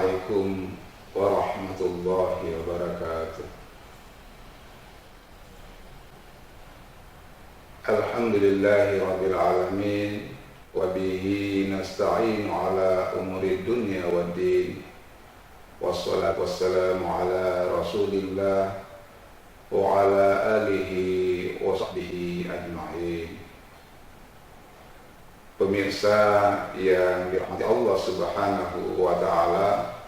Assalamualaikum warahmatullahi wabarakatuh. Alhamdulillahi rabbil alamin, wa bihi nasta'inu ala umuri dunya waddin. Wassalatu wassalamu ala rasulillah wa ala alihi wa sahbihi ajma'in. Pemirsa yang dirahmati Allah Subhanahu wa ta'ala,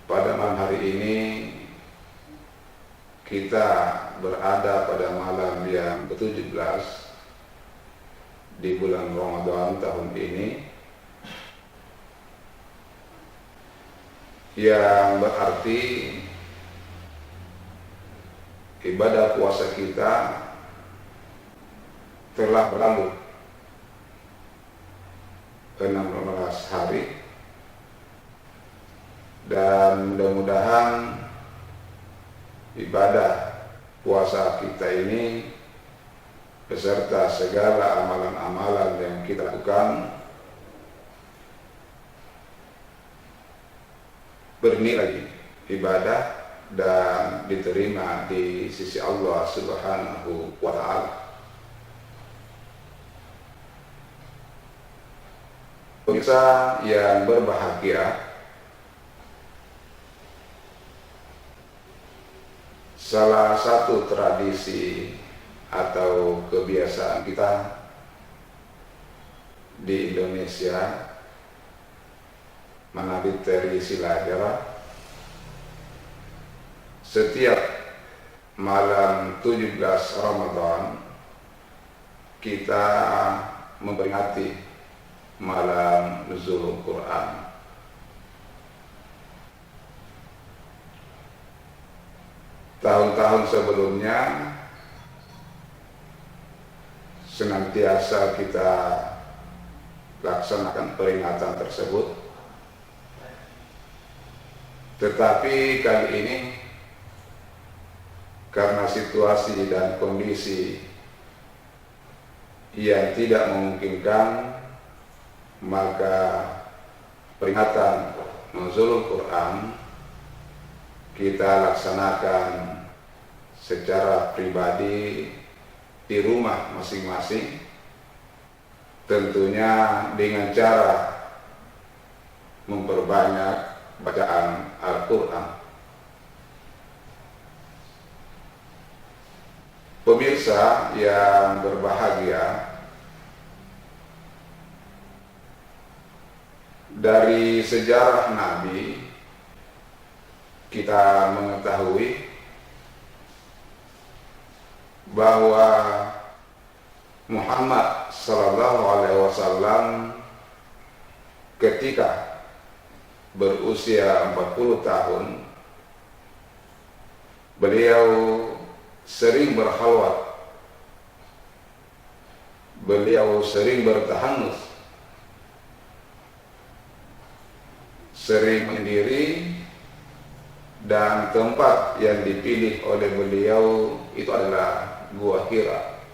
pada malam hari ini kita berada pada malam yang ke-17 di bulan Ramadan tahun ini, yang berarti ibadah puasa kita telah berlalu 16 hari, dan mudah-mudahan ibadah puasa kita ini beserta segala amalan-amalan yang kita lakukan bernilai ibadah dan diterima di sisi Allah Subhanahu wa ta'ala. Pemirsa yang berbahagia, salah satu tradisi atau kebiasaan kita di Indonesia manabit dari Silajara, setiap malam 17 Ramadan kita memperingati malam nuzul Quran. Tahun-tahun sebelumnya senantiasa kita laksanakan peringatan tersebut, tetapi kali ini karena situasi dan kondisi yang tidak memungkinkan, maka peringatan nuzul Quran kita laksanakan secara pribadi di rumah masing-masing, tentunya dengan cara memperbanyak bacaan Al-Quran. Pemirsa yang berbahagia, dari sejarah Nabi kita mengetahui bahwa Muhammad sallallahu alaihi wasallam ketika berusia 40 tahun beliau sering berkhalwat, beliau sering bertahanus, sering menyendiri, dan tempat yang dipilih oleh beliau itu adalah Gua Hira.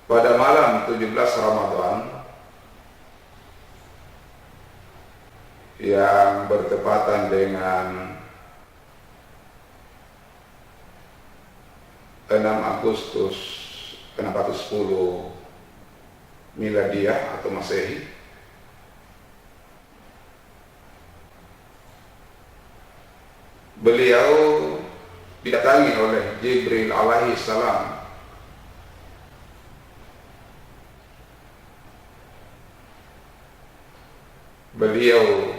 Pada malam 17 Ramadan yang bertepatan dengan 6 Agustus 610 Miladiah atau Masehi, beliau didatangi oleh Jibril alaihi salam. Beliau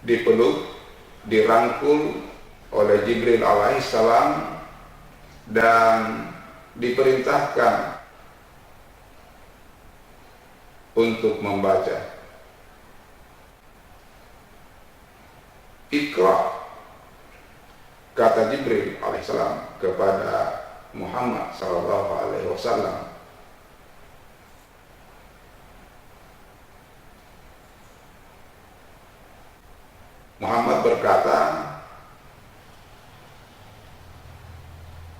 dipeluk, dirangkul oleh Jibril alaihi salam dan diperintahkan untuk membaca. Iqra, kata Jibril alaihissalam kepada Muhammad sallallahu alaihi wasallam. Muhammad berkata,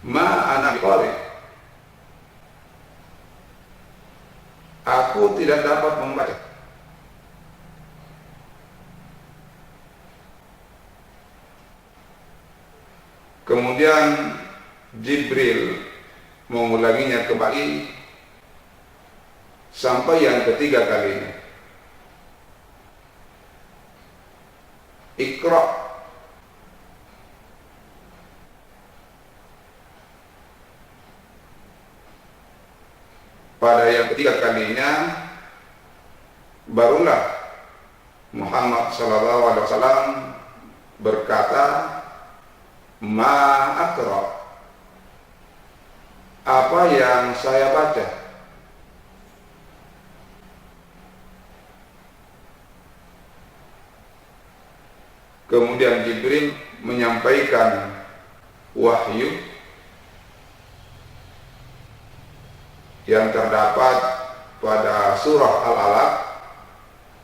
ma ana biqari, aku tidak dapat membaca. Kemudian Jibril mengulanginya kembali sampai yang ketiga kalinya. Iqra. Pada yang ketiga kalinya barulah Muhammad SAW berkata, ma aqra, apa yang saya baca. Kemudian Jibril menyampaikan wahyu yang terdapat pada surah Al-Alaq,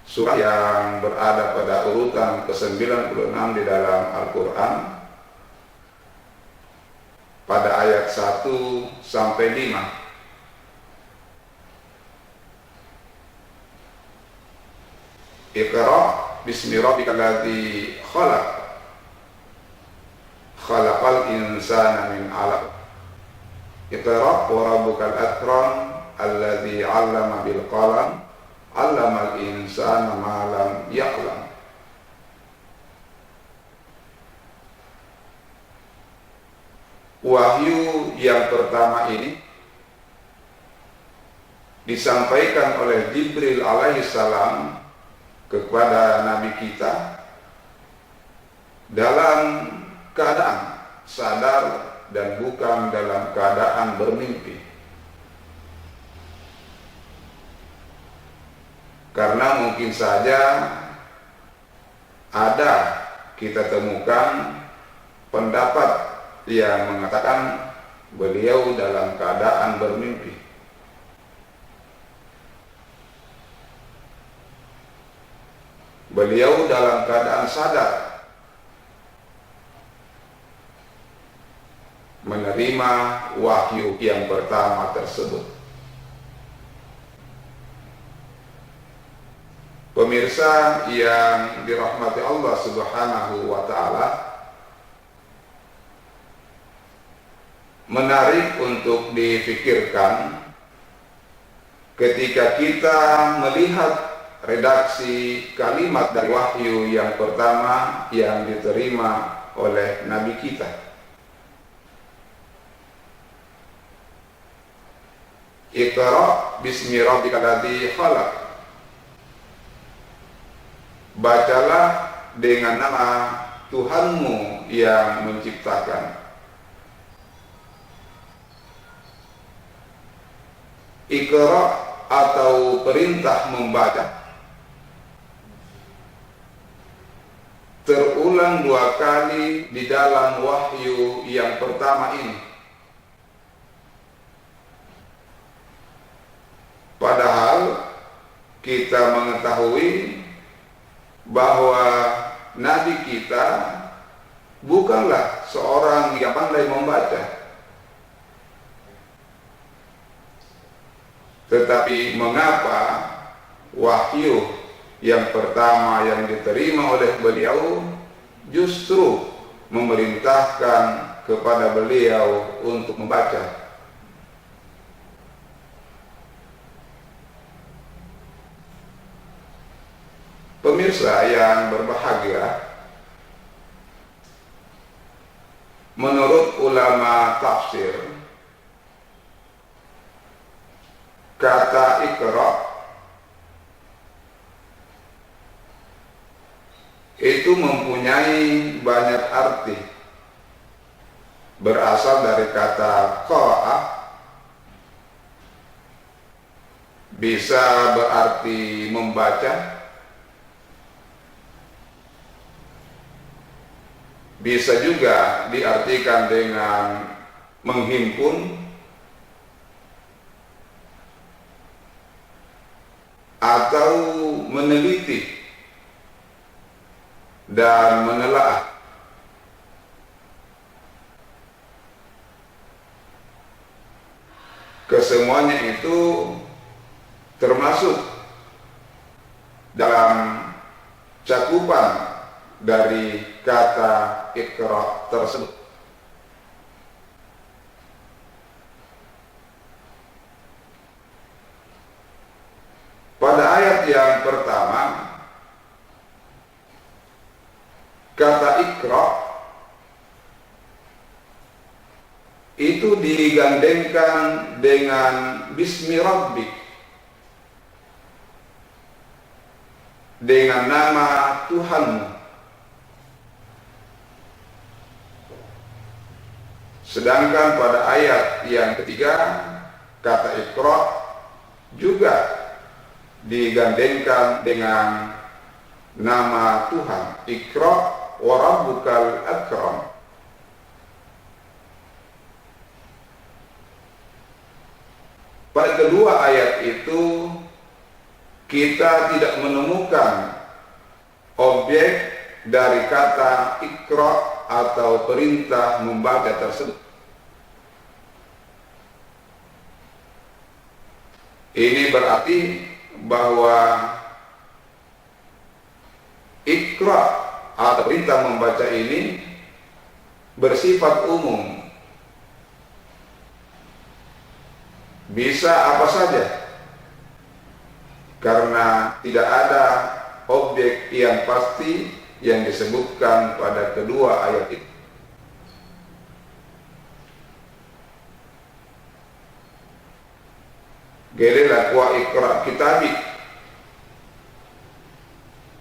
surah yang berada pada urutan ke-96 di dalam Al-Quran, pada ayat 1 sampai 5. Iqra bismi rabbikal ladzi khalaq, khalaqal insana min 'alaq, Iqra wa rabbukal akram alladzi 'allama bil qalam, 'allamal insana ma lam ya'lam. Wahyu yang pertama ini disampaikan oleh Jibril alaihissalam kepada Nabi kita dalam keadaan sadar dan bukan dalam keadaan bermimpi. Karena mungkin saja ada kita temukan pendapat yang mengatakan beliau dalam keadaan bermimpi. Beliau dalam keadaan sadar menerima wahyu yang pertama tersebut. Pemirsa yang dirahmati Allah Subhanahu wa Ta'ala, menarik untuk difikirkan ketika kita melihat redaksi kalimat dari wahyu yang pertama yang diterima oleh Nabi kita. Iqra bismi rabbikal ladzi khalaq, bacalah dengan nama Tuhanmu yang menciptakan. Iqra atau perintah membaca terulang 2 kali di dalam wahyu yang pertama ini. Padahal kita mengetahui bahwa Nabi kita bukanlah seorang yang pandai membaca. Tetapi mengapa wahyu yang pertama yang diterima oleh beliau justru memerintahkan kepada beliau untuk membaca? Pemirsa yang berbahagia, menurut ulama tafsir, kata Iqra itu mempunyai banyak arti. Berasal dari kata qa'ah, bisa berarti membaca, bisa juga diartikan dengan menghimpun, atau meneliti dan menelaah. kesemuanya itu termasuk dalam cakupan dari kata Iqra tersebut. Pada ayat yang pertama, kata Iqra itu digandengkan dengan Bismi Rabbik, dengan nama Tuhanmu. Sedangkan pada ayat yang ketiga, kata Iqra juga digandengkan dengan nama Tuhan. Iqra wa rabbukal akram. Pada kedua ayat itu kita tidak menemukan objek dari kata Iqra atau perintah membaca tersebut. Ini berarti bahwa Iqra atau perintah membaca ini bersifat umum, bisa apa saja, karena tidak ada objek yang pasti yang disebutkan pada kedua ayat itu. Gelela wa Iqra kitabik,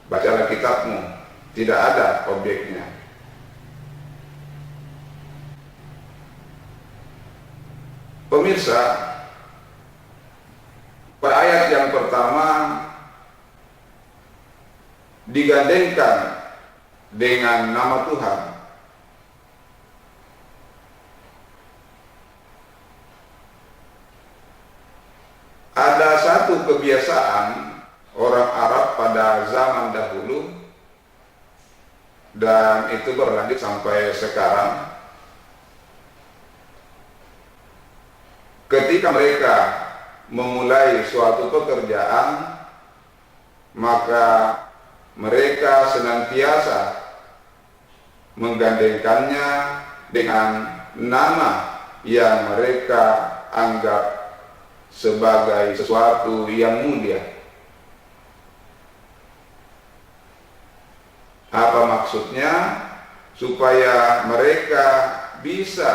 bacalah kitabmu, tidak ada objeknya. Pemirsa, pada ayat yang pertama digandengkan dengan nama Tuhan. Ada satu kebiasaan orang Arab pada zaman dahulu, dan itu berlanjut sampai sekarang. Ketika mereka memulai suatu pekerjaan, maka mereka senantiasa menggandengkannya dengan nama yang mereka anggap sebagai sesuatu yang mulia. Apa maksudnya? Supaya mereka bisa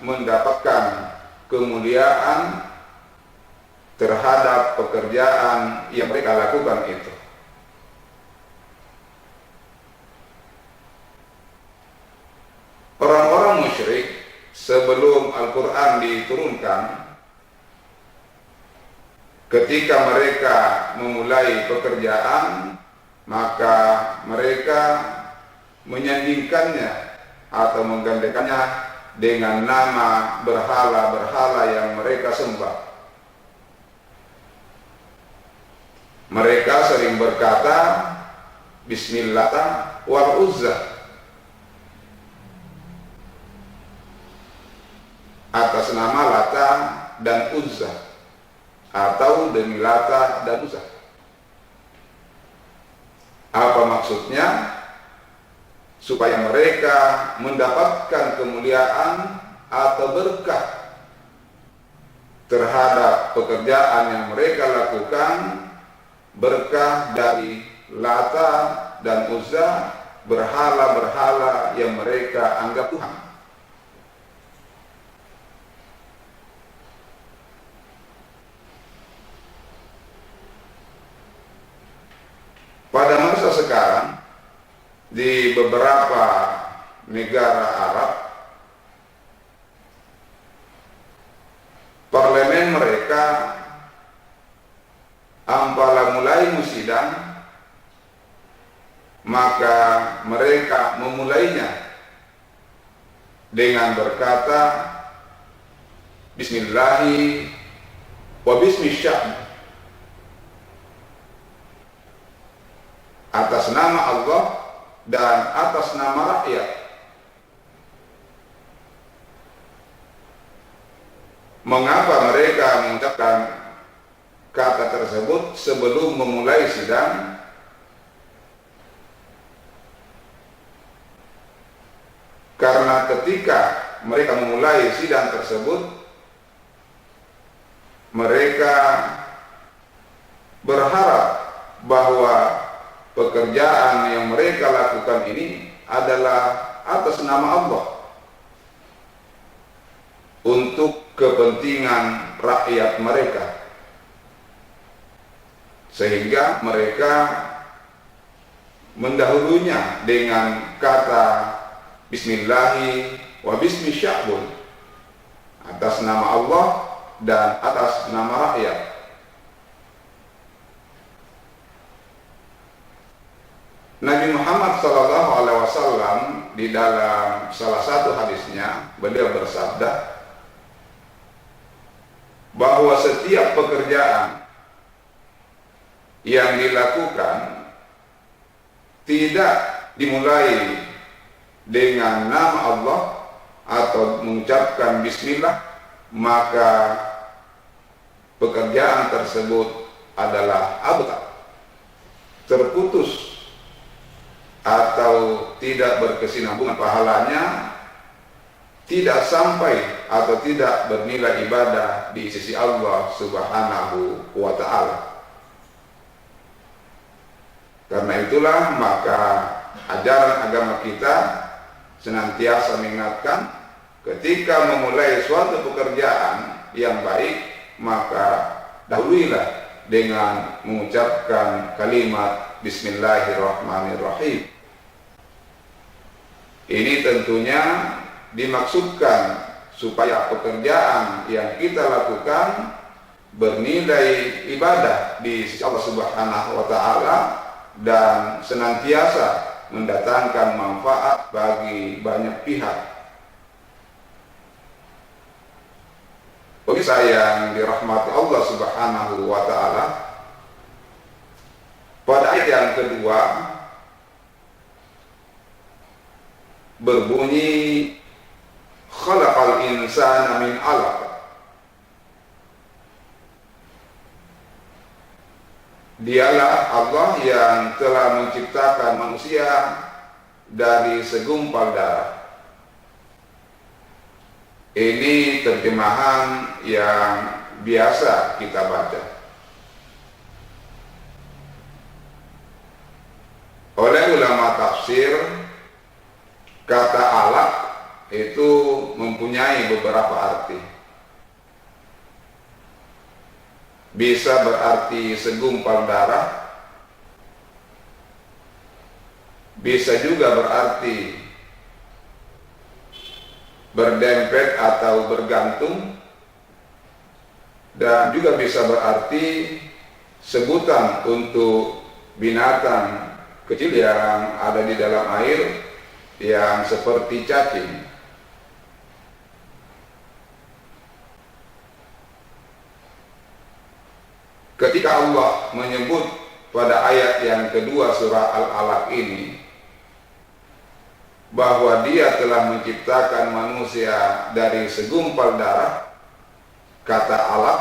mendapatkan kemuliaan terhadap pekerjaan yang mereka lakukan itu. Orang-orang musyrik sebelum Al-Quran diturunkan, ketika mereka memulai pekerjaan, maka mereka menyandingkannya atau menggandengkannya dengan nama berhala-berhala yang mereka sembah. Mereka sering berkata Bismillah wal Uzza, atas nama Lata dan Uzza, atau demi Lata dan Uzza. Apa maksudnya? Supaya mereka mendapatkan kemuliaan atau berkah terhadap pekerjaan yang mereka lakukan, berkah dari Lata dan Uzza, berhala-berhala yang mereka anggap Tuhan. Pada masa sekarang, di beberapa negara Arab, parlemen mereka ampala mulai musidang, maka mereka memulainya dengan berkata Bismillahi wa bismi sya'b, atas nama Allah dan atas nama rakyat. Mengapa mereka mengucapkan kata tersebut sebelum memulai sidang? Karena ketika mereka memulai sidang tersebut, mereka berharap bahwa pekerjaan yang mereka lakukan ini adalah atas nama Allah, untuk kepentingan rakyat mereka, sehingga mereka mendahulunya dengan kata Bismillahi wa bismi sya'bun, atas nama Allah dan atas nama rakyat. Nabi Muhammad SAW di dalam salah satu hadisnya, beliau bersabda bahwa setiap pekerjaan yang dilakukan tidak dimulai dengan nama Allah atau mengucapkan bismillah, maka pekerjaan tersebut adalah abtar, terputus atau tidak berkesinambungan pahalanya, tidak sampai atau tidak bernilai ibadah di sisi Allah Subhanahu wa ta'ala. Karena itulah maka ajaran agama kita senantiasa mengingatkan, ketika memulai suatu pekerjaan yang baik, maka dahuluilah dengan mengucapkan kalimat Bismillahirrahmanirrahim. Ini tentunya dimaksudkan supaya pekerjaan yang kita lakukan bernilai ibadah di sisi Allah Subhanahu wa ta'ala dan senantiasa mendatangkan manfaat bagi banyak pihak. Bagi saya yang dirahmati Allah Subhanahu wa ta'ala, pada ayat yang kedua berbunyi khalaqal insana min 'alaq. Dialah Allah yang telah menciptakan manusia dari segumpal darah. Ini terjemahan yang biasa kita baca. Oleh ulama tafsir, kata alaq itu mempunyai beberapa arti. Bisa berarti segumpal darah, bisa juga berarti berdempet atau bergantung, dan juga bisa berarti sebutan untuk binatang kecil yang ada di dalam air yang seperti cacing. Ketika Allah menyebut pada ayat yang kedua surah Al-Alaq ini bahwa Dia telah menciptakan manusia dari segumpal darah, kata alaq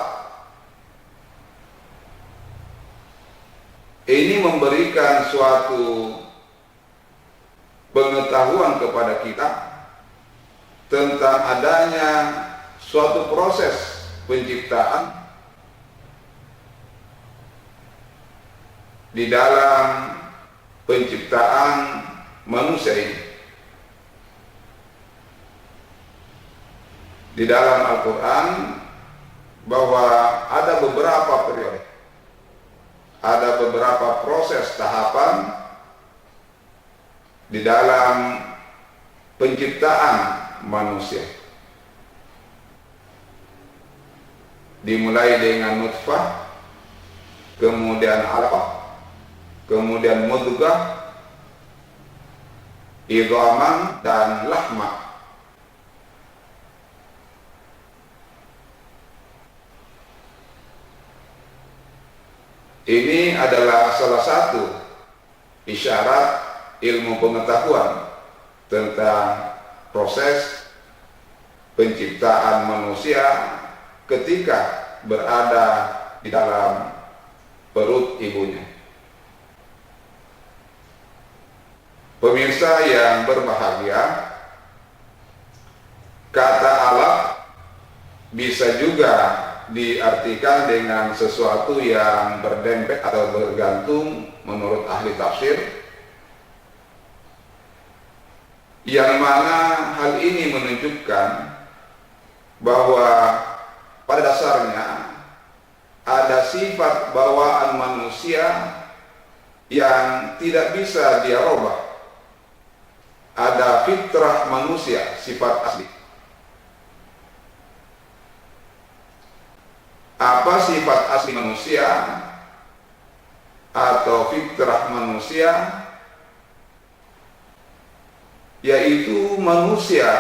ini memberikan suatu pengetahuan kepada kita tentang adanya suatu proses penciptaan di dalam penciptaan manusia ini. Di dalam Al-Quran bahwa ada beberapa periode, ada beberapa proses tahapan di dalam penciptaan manusia. Dimulai dengan nutfah, kemudian alaqah, kemudian mudghah, idhaman, dan lahma. Ini adalah salah satu isyarat ilmu pengetahuan tentang proses penciptaan manusia ketika berada di dalam perut ibunya. Pemirsa yang berbahagia, kata alaq bisa juga diartikan dengan sesuatu yang berdempet atau bergantung menurut ahli tafsir, yang mana hal ini menunjukkan bahwa pada dasarnya ada sifat bawaan manusia yang tidak bisa dia rubah. Ada fitrah manusia, sifat asli. Apa sifat asli manusia atau fitrah manusia? Yaitu manusia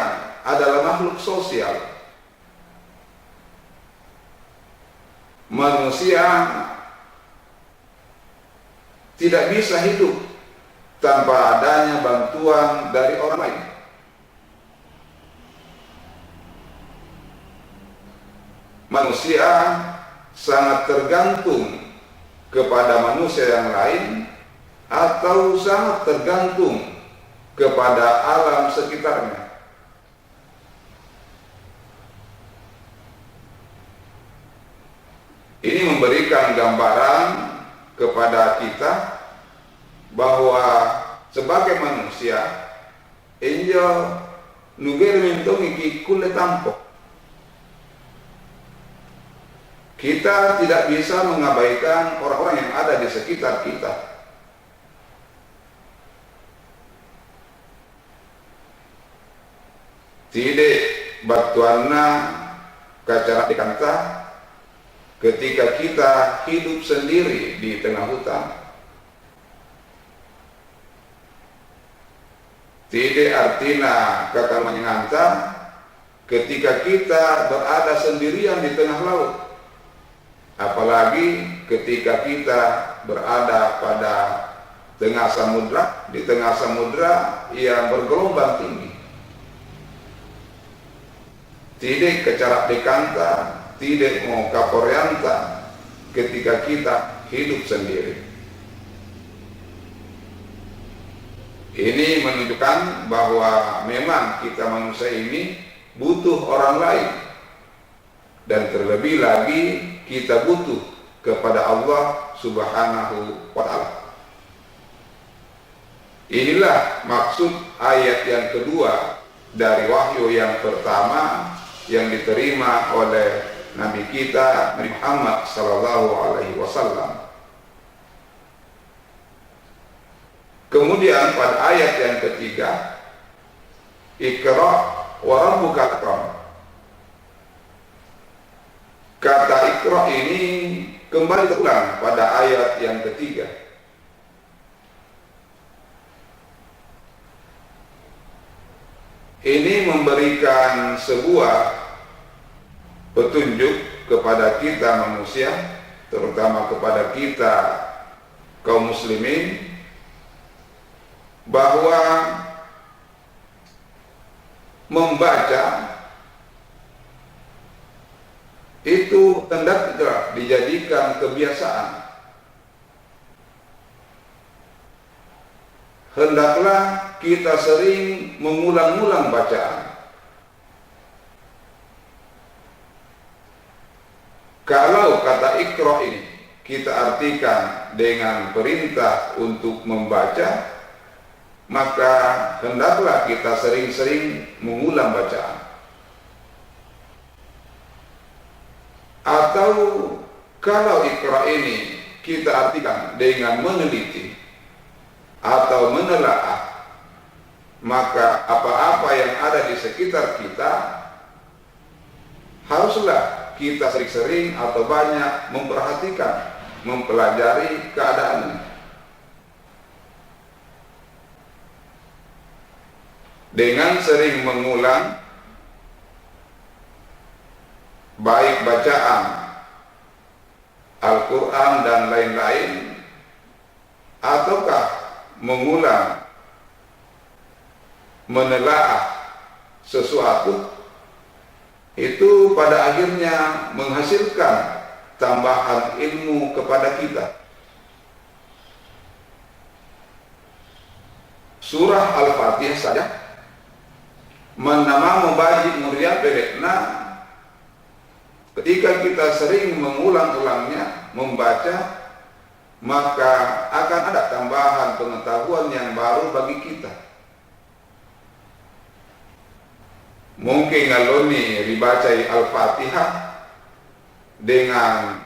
adalah makhluk sosial. Manusia tidak bisa hidup tanpa adanya bantuan dari orang lain. Manusia sangat tergantung kepada manusia yang lain atau sangat tergantung kepada alam sekitarnya. Ini memberikan gambaran kepada kita bahwa sebagai manusia injo nugere mentongi ki kulle tampo. Kita tidak bisa mengabaikan orang-orang yang ada di sekitar kita. Tidak batuanna kacara dikanta ketika kita hidup sendiri di tengah hutan. Tidak artinya kakak menyanganta ketika kita berada sendirian di tengah laut. Apalagi ketika kita berada pada tengah samudra, di tengah samudra yang bergelombang tinggi. Tidak kecarak dekanta, tidak mau kaporianta ketika kita hidup sendiri. Ini menunjukkan bahwa memang kita manusia ini butuh orang lain, dan terlebih lagi kita butuh kepada Allah Subhanahu wa Ta'ala. Inilah maksud ayat yang kedua dari wahyu yang pertama yang diterima oleh Nabi kita Nabi Muhammad sallallahu alaihi wasallam. Kemudian pada ayat yang ketiga, Iqra wa rabbukal akram. Kata Iqra ini kembali terulang pada ayat yang ketiga. Ini memberikan sebuah petunjuk kepada kita manusia, terutama kepada kita kaum muslimin, bahwa membaca itu hendaklah dijadikan kebiasaan. Hendaklah kita sering mengulang-ulang bacaan. Kalau kata Iqra ini kita artikan dengan perintah untuk membaca, maka hendaklah kita sering-sering mengulang bacaan. Atau kalau Iqra ini kita artikan dengan meneliti atau menelaah, maka apa-apa yang ada di sekitar kita haruslah kita sering-sering atau banyak memperhatikan, mempelajari keadaannya. Dengan sering mengulang baik bacaan Al-Quran dan lain-lain, ataukah mengulang menelaah sesuatu, itu pada akhirnya menghasilkan tambahan ilmu kepada kita. Surah Al-Fatihah saja menama membaji mulia pelekna, ketika kita sering mengulang-ulangnya membaca, maka akan ada tambahan pengetahuan yang baru bagi kita. Mungkin kalau ini dibacai Al-Fatihah dengan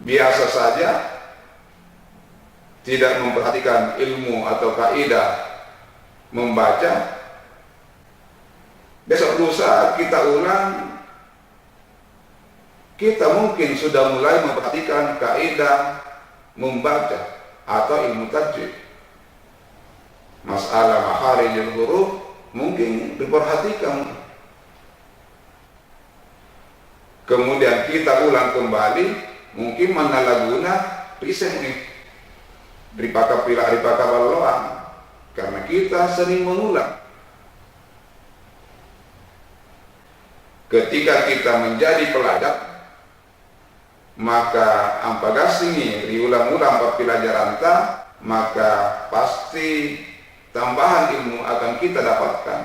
biasa saja, tidak memperhatikan ilmu atau kaidah membaca, besok lusa kita ulang, kita mungkin sudah mulai memperhatikan kaidah membaca atau ilmu tajwid. Masalah makharijul huruf mungkin diperhatikan. Kemudian kita ulang kembali, mungkin mana laguna risen nih ripaka pila ripaka baloan, karena kita sering mengulang. Ketika kita menjadi pelajar, maka ampagasini diulang-ulang pelajaran ta, maka pasti tambahan ilmu akan kita dapatkan.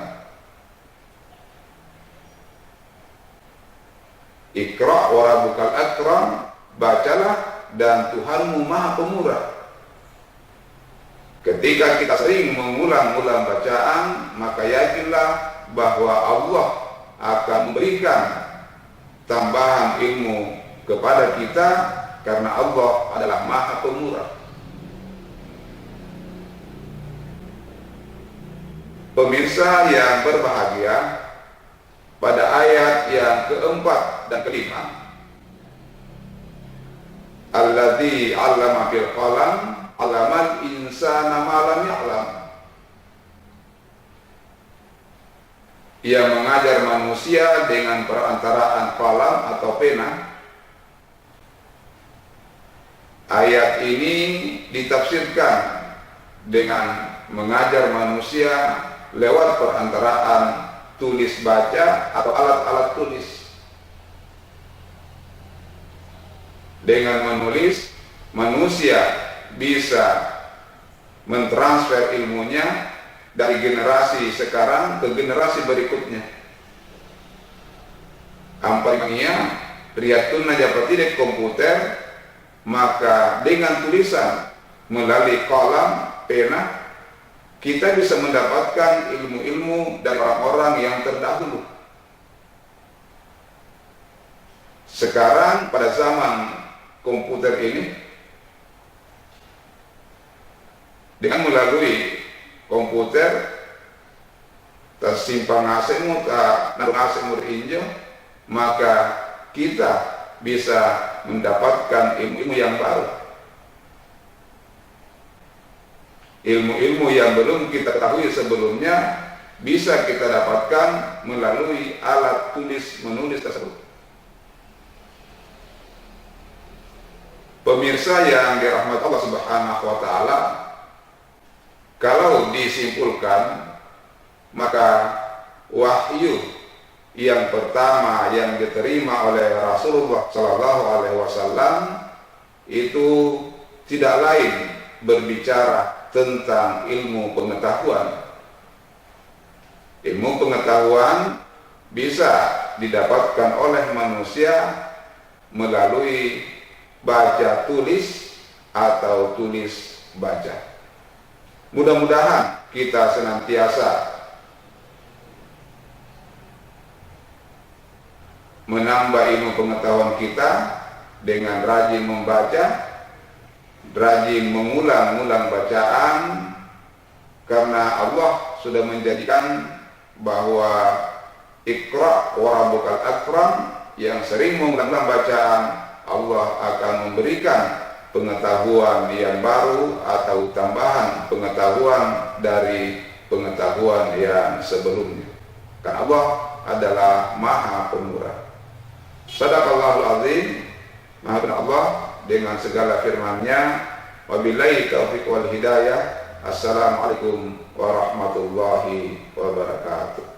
Iqra wa rabbukal akram, bacalah dan Tuhanmu Maha Pemurah. Ketika kita sering mengulang-ulang bacaan, maka yakinlah bahwa Allah akan memberikan tambahan ilmu kepada kita, karena Allah adalah Maha Pemurah. Pemirsa yang berbahagia, pada ayat yang keempat dan kelima, alladzi 'allama bil qalam 'allamal insana ma lam ya'lam, ia mengajar manusia dengan perantaraan qalam atau pena. Ayat ini ditafsirkan dengan mengajar manusia lewat perantaraan tulis baca atau alat-alat tulis. Dengan menulis, manusia bisa mentransfer ilmunya dari generasi sekarang ke generasi berikutnya. Ampanya riyatun najapati di komputer, maka dengan tulisan melalui kolam pena, kita bisa mendapatkan ilmu-ilmu dari orang-orang yang terdahulu. Sekarang pada zaman komputer ini, dengan melalui komputer tersimpan asemmu naruh asemmu injo, maka kita bisa mendapatkan ilmu-ilmu yang baru. Ilmu-ilmu yang belum kita ketahui sebelumnya bisa kita dapatkan melalui alat tulis menulis tersebut. Pemirsa yang dirahmati Allah Subhanahu wa taala, kalau disimpulkan, maka wahyu yang pertama yang diterima oleh Rasulullah sallallahu alaihi wasallam itu tidak lain berbicara tentang ilmu pengetahuan. Ilmu pengetahuan bisa didapatkan oleh manusia melalui baca tulis atau tulis baca. Mudah-mudahan kita senantiasa menambah ilmu pengetahuan kita dengan rajin membaca, rajin mengulang-ulang bacaan, karena Allah sudah menjadikan bahwa Iqra wa rabbukal akram, yang sering mengulang-ulang bacaan, Allah akan memberikan pengetahuan yang baru atau tambahan pengetahuan dari pengetahuan yang sebelumnya, karena Allah adalah Maha Pemurah. Shadaqallahul azim. Maha benar Allah dengan segala firman-Nya. Wabillahi taufiq wal hidayah. Assalamualaikum warahmatullahi wabarakatuh.